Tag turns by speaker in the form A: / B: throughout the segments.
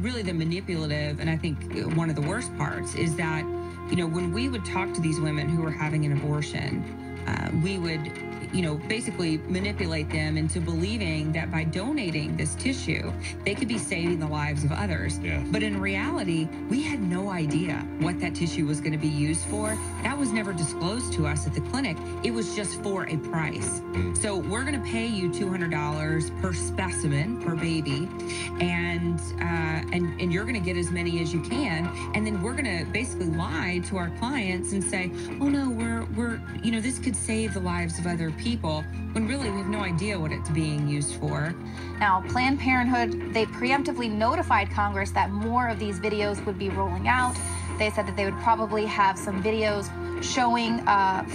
A: really the manipulative, and I think one of the worst parts is that, you know, when we would talk to these women who were having an abortion, we would, you know, basically manipulate them into believing that by donating this tissue, they could be saving the lives of others.
B: Yeah.
A: But in reality, we had no idea what that tissue was going to be used for. That was never disclosed to us at the clinic. It was just for a price. So we're going to pay you $200 per specimen, per baby, and you're going to get as many as you can. And then we're going to basically lie to our clients and say, oh no, we're you know, this could save the lives of other people, when really we have no idea what it's being used for.
C: Now, Planned Parenthood, they preemptively notified Congress that more of these videos would be rolling out. They said that they would probably have some videos showing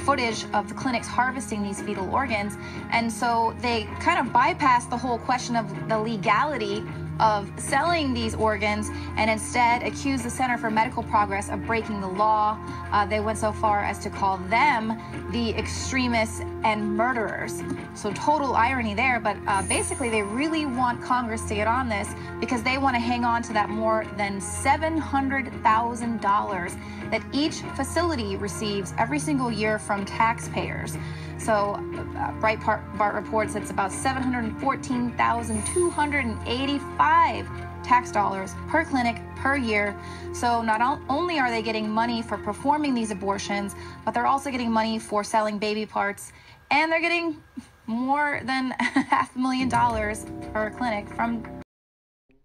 C: footage of the clinics harvesting these fetal organs. And so they kind of bypassed the whole question of the legality of selling these organs and instead accused the Center for Medical Progress of breaking the law. They went so far as to call them the extremists and murderers. So total irony there, but basically they really want Congress to get on this because they want to hang on to that more than $700,000 that each facility receives every single year from taxpayers. So Breitbart reports it's about $714,285 tax dollars per clinic per year. So not only are they getting money for performing these abortions, but they're also getting money for selling baby parts, and they're getting more than $500,000 per clinic from.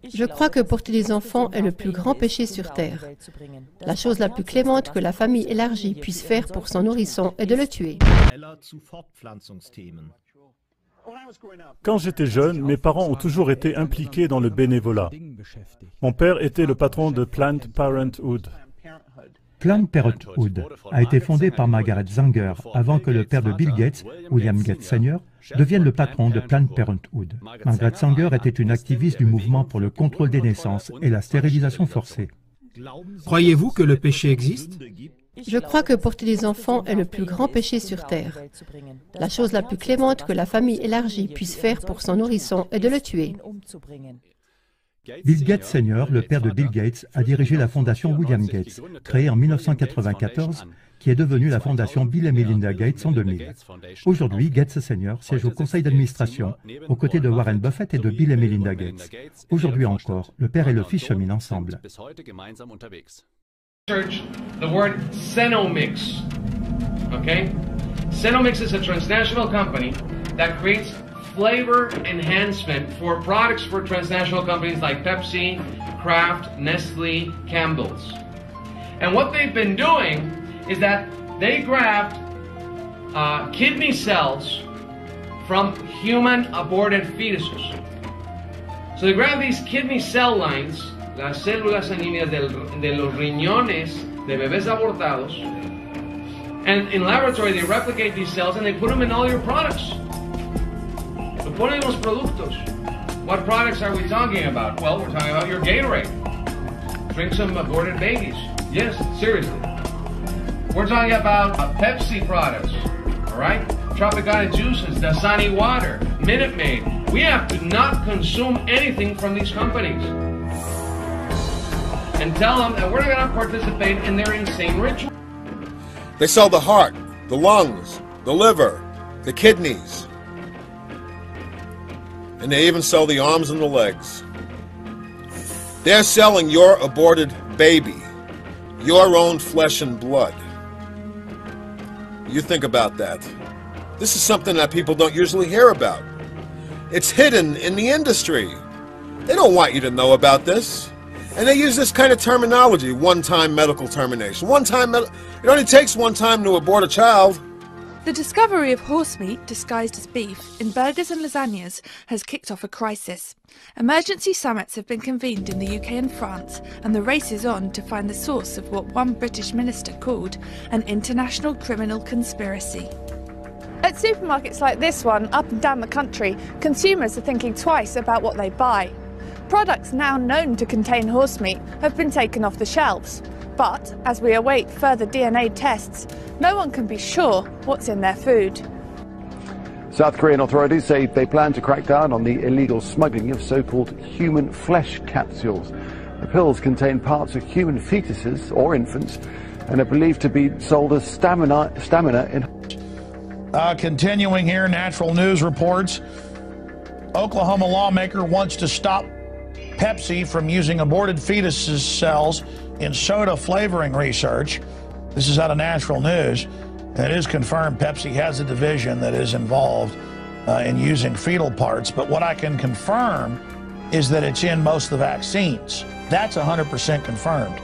D: Je crois que porter des enfants est le plus grand péché sur Terre. La chose la plus clémente que la famille élargie puisse faire pour son nourrisson est de le tuer.
E: Quand j'étais jeune, mes parents ont toujours été impliqués dans le bénévolat. Mon père était le patron de Planned Parenthood.
F: Planned Parenthood a été fondé par Margaret Sanger avant que le père de Bill Gates, William Gates Sr., devienne le patron de Planned Parenthood. Margaret Sanger était une activiste du mouvement pour le contrôle des naissances et la stérilisation forcée.
G: Croyez-vous que le péché existe?
D: Je crois que porter des enfants est le plus grand péché sur Terre. La chose la plus clémente que la famille élargie puisse faire pour son nourrisson est de le tuer.
F: Bill Gates Sr., le père de Bill Gates, a dirigé la fondation William Gates, créée en 1994, qui est devenue la fondation Bill et Melinda Gates en 2000. Aujourd'hui, Gates Sr. siège au conseil d'administration, aux côtés de Warren Buffett et de Bill et Melinda Gates. Aujourd'hui encore, le père et le fils cheminent ensemble.
H: The word Cenomix, okay? Cenomix is a transnational company that creates flavor enhancement for products for transnational companies like Pepsi, Kraft, Nestle, Campbell's. And what they've been doing is that they grabbed kidney cells from human aborted fetuses. So they grab these kidney cell lines, las células sanguíneas de los riñones de bebés abortados, and in laboratory they replicate these cells and they put them in all your products. So ponen los productos. What products are we talking about? Well, we're talking about your Gatorade. Drink some aborted babies. Yes, seriously. We're talking about Pepsi products, all right? Tropicana juices, Dasani water, Minute Maid. We have to not consume anything from these companies. And tell them that we're not going to participate in their insane ritual.
I: They sell the heart, the lungs, the liver, the kidneys. And they even sell the arms and the legs. They're selling your aborted baby, your own flesh and blood. You think about that. This is something that people don't usually hear about. It's hidden in the industry. They don't want you to know about this. And they use this kind of terminology, one-time medical termination. It only takes one time to abort a child.
J: The discovery of horse meat disguised as beef in burgers and lasagnas has kicked off a crisis. Emergency summits have been convened in the UK and France, and the race is on to find the source of what one British minister called an international criminal conspiracy. At supermarkets like this one, up and down the country, consumers are thinking twice about what they buy. Products now known to contain horse meat have been taken off the shelves. But as we await further DNA tests, no one can be sure what's in their food.
B: South Korean authorities say they plan to crack down on the illegal smuggling of so-called human flesh capsules. The pills contain parts of human fetuses or infants and are believed to be sold as stamina in...
K: Continuing here, Natural News reports Oklahoma lawmaker wants to stop Pepsi from using aborted fetuses cells in soda flavoring research. This is out of Natural News. It is confirmed Pepsi has a division that is involved in using fetal parts, but what I can confirm is that it's in most of the vaccines. That's 100% confirmed.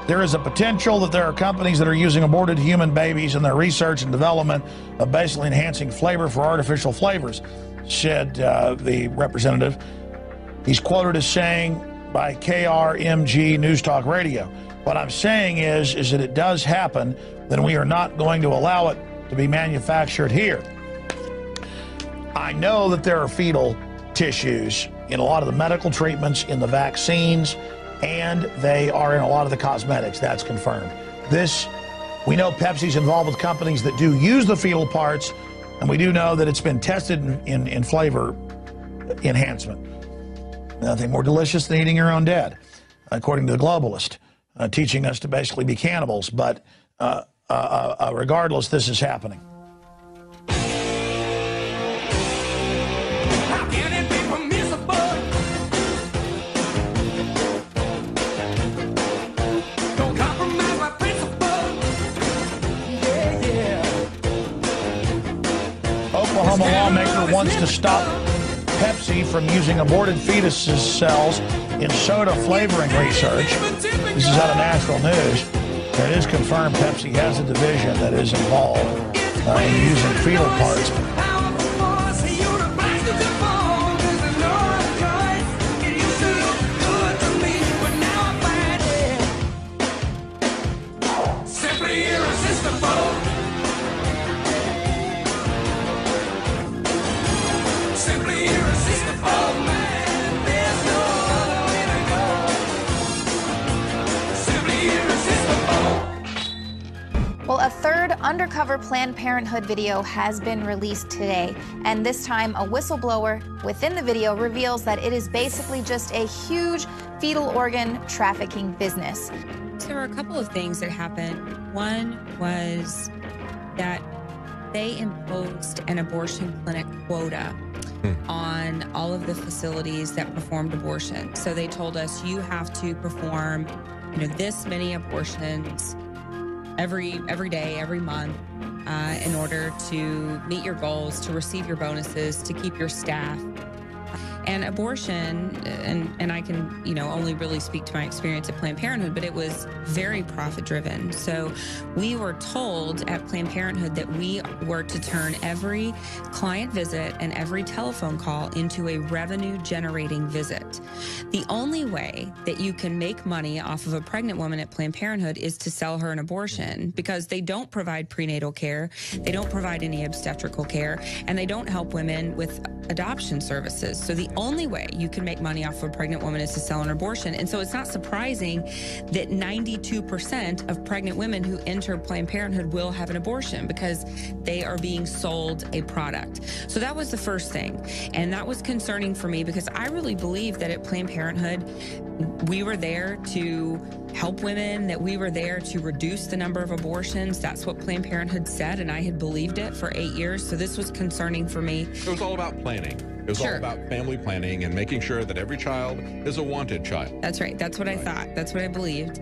K: There is a potential that there are companies that are using aborted human babies in their research and development of basically enhancing flavor for artificial flavors, said the representative. He's quoted as saying by KRMG News Talk Radio. What I'm saying is that it does happen, then we are not going to allow it to be manufactured here. I know that there are fetal tissues in a lot of the medical treatments, in the vaccines, and they are in a lot of the cosmetics. That's confirmed. We know Pepsi's involved with companies that do use the fetal parts, and we do know that it's been tested in flavor enhancement. Nothing more delicious than eating your own dead, according to the globalist, teaching us to basically be cannibals. But regardless, this is happening. Oklahoma lawmaker wants to stop Pepsi from using aborted fetuses cells in soda flavoring research. This is out of Natural News. And it is confirmed Pepsi has a division that is involved in using fetal parts.
C: Well, a third undercover Planned Parenthood video has been released today, and this time a whistleblower within the video reveals that it is basically just a huge fetal organ trafficking business.
A: There were a couple of things that happened. One was that they imposed an abortion clinic quota on all of the facilities that performed abortion. So they told us you have to perform, this many abortions every day, every month, in order to meet your goals, to receive your bonuses, to keep your staff. And abortion, and I can, only really speak to my experience at Planned Parenthood, but it was very profit-driven. So we were told at Planned Parenthood that we were to turn every client visit and every telephone call into a revenue-generating visit. The only way that you can make money off of a pregnant woman at Planned Parenthood is to sell her an abortion, because they don't provide prenatal care, they don't provide any obstetrical care, and they don't help women with adoption services. So the only way you can make money off of a pregnant woman is to sell an abortion. And so it's not surprising that 92% of pregnant women who enter Planned Parenthood will have an abortion, because they are being sold a product. So that was the first thing. And that was concerning for me, because I really believe that at Planned Parenthood, we were there to help women, that we were there to reduce the number of abortions. That's what Planned Parenthood said, and I had believed it for 8 years. So this was concerning for me.
L: It was all about planning. It was all about family planning and making sure that every child is a wanted child.
A: That's right. That's what I thought. That's what I believed.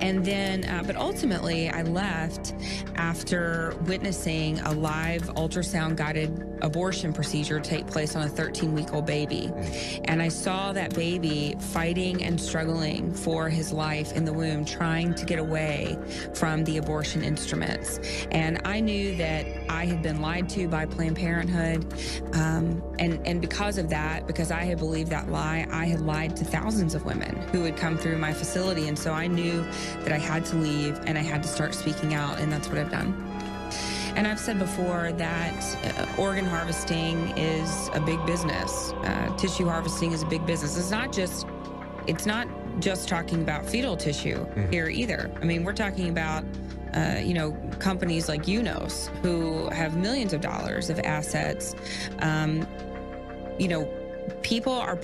A: And then, but ultimately, I left after witnessing a live ultrasound-guided abortion procedure take place on a 13-week-old baby. And I saw that baby fighting and struggling for his life in the womb, trying to get away from the abortion instruments. And I knew that I had been lied to by Planned Parenthood. And because of that, because I had believed that lie, I had lied to thousands of women who would come through my facility. And so I knew that I had to leave and I had to start speaking out, and that's what I've done. And I've said before that organ harvesting is a big business. Tissue harvesting is a big business. It's not just talking about fetal tissue here either. I mean, we're talking about, you know, companies like UNOS who have millions of dollars of assets. You know, people are